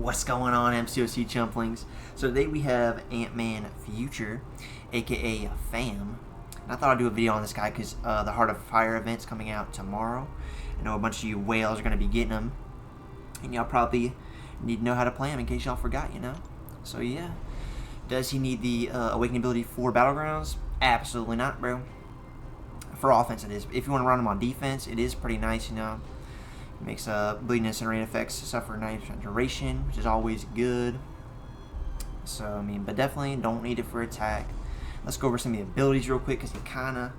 What's going on, MCOC Chumplings? So today we have Ant-Man Future, aka FAM. And I thought I'd do a video on this guy because the Heart of Fire event's coming out tomorrow. I know a bunch of you whales are going to be getting them. And y'all probably need to know how to play him in case y'all forgot, you know? So yeah. Does he need the Awakening ability for Battlegrounds? Absolutely not, bro. For offense it is. If you want to run him on defense, it is pretty nice, you know? Makes bleeding and rain effects suffer 90% duration, which is always good. So, I mean, but definitely don't need it for attack. Let's go over some of the abilities real quick, because he kind of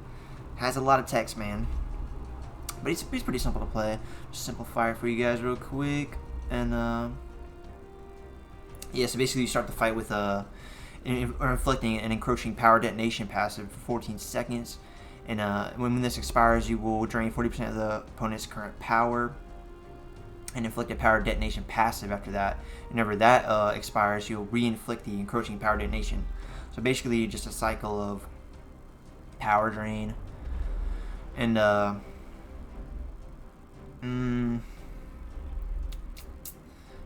has a lot of text, man. But he's pretty simple to play. Just simplify it for you guys real quick. And, yeah, so basically you start the fight with inflicting an encroaching power detonation passive for 14 seconds. And when this expires, you will drain 40% of the opponent's current power and inflict a power detonation passive after that. Whenever that expires, you'll re-inflict the encroaching power detonation. So basically just a cycle of power drain. And and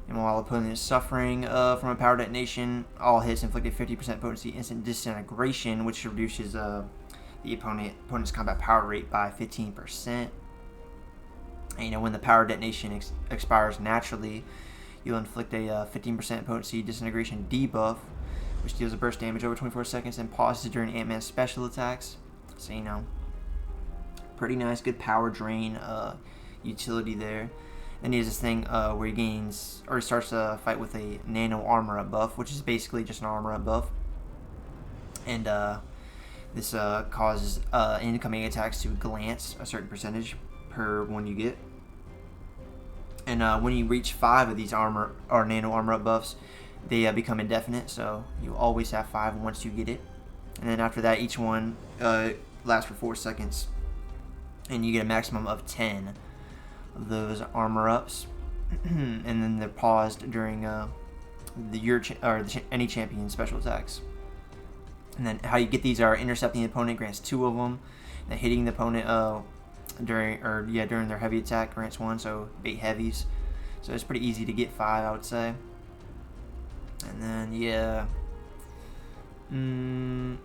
while the opponent is suffering from a power detonation, all hits inflict a 50% potency instant disintegration, which reduces the opponent's combat power rate by 15%. And, you know, when the power detonation expires naturally, you'll inflict a 15% potency disintegration debuff, which deals a burst damage over 24 seconds and pauses during Ant-Man's special attacks. So, you know, pretty nice, good power drain utility there. Then he has this thing where he gains, or he starts to fight with a nano armor up buff, which is basically just an armor up buff. And this causes incoming attacks to glance a certain percentage per one you get. And when you reach 5 of these armor or nano armor up buffs, they become indefinite, so you always have 5 once you get it. And then after that, each one lasts for 4 seconds, and you get a maximum of 10 of those armor ups. And then they're paused during any champion special attacks. And then how you get these are intercepting the opponent grants 2 of them, and then hitting the opponent during their heavy attack grants 1, so 8 heavies. So it's pretty easy to get 5, I would say. And then yeah, and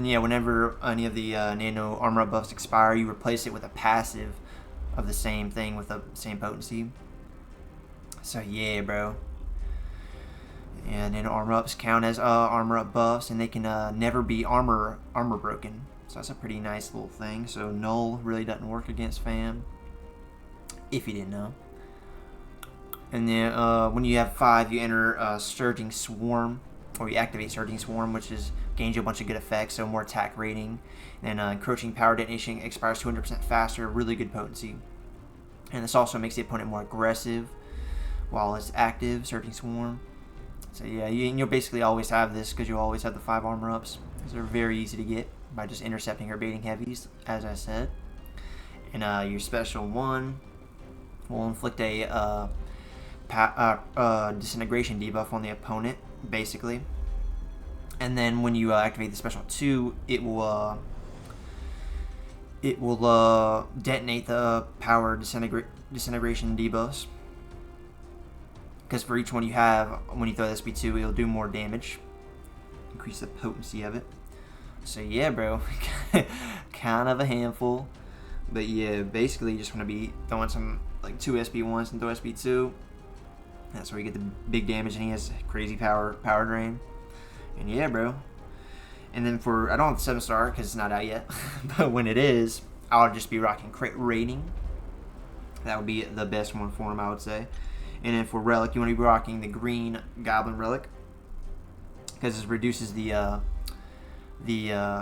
yeah, whenever any of the nano armor buffs expire, you replace it with a passive of the same thing with the same potency. So yeah, bro. And then armor ups count as armor up buffs, and they can never be armor broken. So that's a pretty nice little thing. So null really doesn't work against FAM, if you didn't know. And then when you have 5, you enter Surging Swarm, or you activate Surging Swarm, which gains you a bunch of good effects, so more attack rating. And encroaching power detonation expires 200% faster, really good potency. And this also makes the opponent more aggressive while it's active, Surging Swarm. So yeah, you'll basically always have this because you always have the 5 armor ups. Because they're very easy to get by just intercepting or baiting heavies, as I said. And your special one will inflict a disintegration debuff on the opponent, basically. And then when you activate the special 2, it will detonate the power disintegration debuffs. Because for each one you have, when you throw the SP2, it'll do more damage. Increase the potency of it. So yeah, bro. Kind of a handful. But yeah, basically you just want to be throwing some, like 2 SP1s and throw SP2. That's where you get the big damage, and he has crazy power drain. And yeah, bro. And then I don't have the 7-star because it's not out yet. But when it is, I'll just be rocking crit rating. That would be the best one for him, I would say. And then for relic, you want to be rocking the green goblin relic, because it reduces the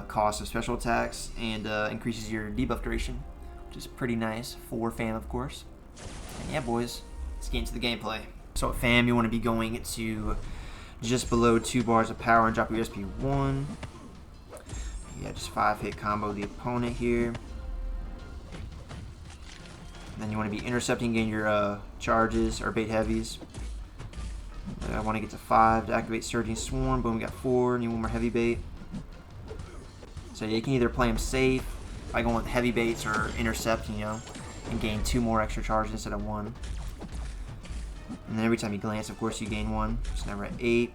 cost of special attacks and increases your debuff duration, which is pretty nice for FAM, of course. And yeah, boys, let's get into the gameplay. So at FAM, you want to be going to just below 2 bars of power and drop your SP1. Yeah, just 5-hit combo the opponent here. Then you want to be intercepting in your charges or bait heavies. I want to get to 5 to activate Surging Swarm. Boom, we got 4. And you want more heavy bait. So you can either play them safe by going with heavy baits, or intercept, you know, and gain 2 more extra charges instead of 1. And then every time you glance, of course, you gain 1. So now we're at 8.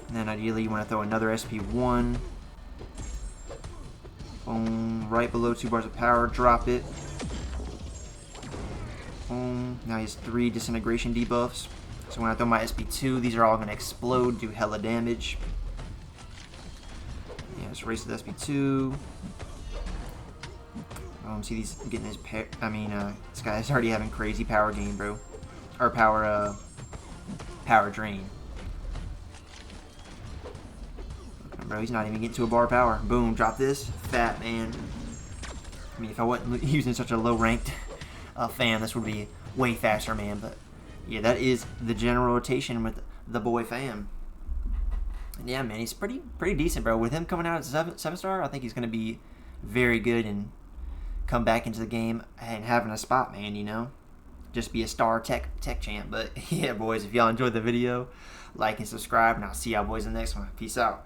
And then ideally you want to throw another SP1. Boom. Right below 2 bars of power. Drop it. Boom. Now he has 3 disintegration debuffs. So when I throw my SP2, these are all going to explode, do hella damage. Yeah, let's race with SP2. See these getting his this guy's already having crazy power gain, bro. Or power drain. Bro, he's not even getting to a bar of power. Boom, drop this. Fat man. I mean, if I wasn't using such a low ranked fan, this would be way faster, man. But yeah, that is the general rotation with the boy fam. And yeah, man, he's pretty decent, bro. With him coming out as a 7-star, I think he's gonna be very good and come back into the game and having a spot, man, you know? Just be a star tech champ. But yeah, boys, if y'all enjoyed the video, like and subscribe, and I'll see y'all boys in the next one. Peace out.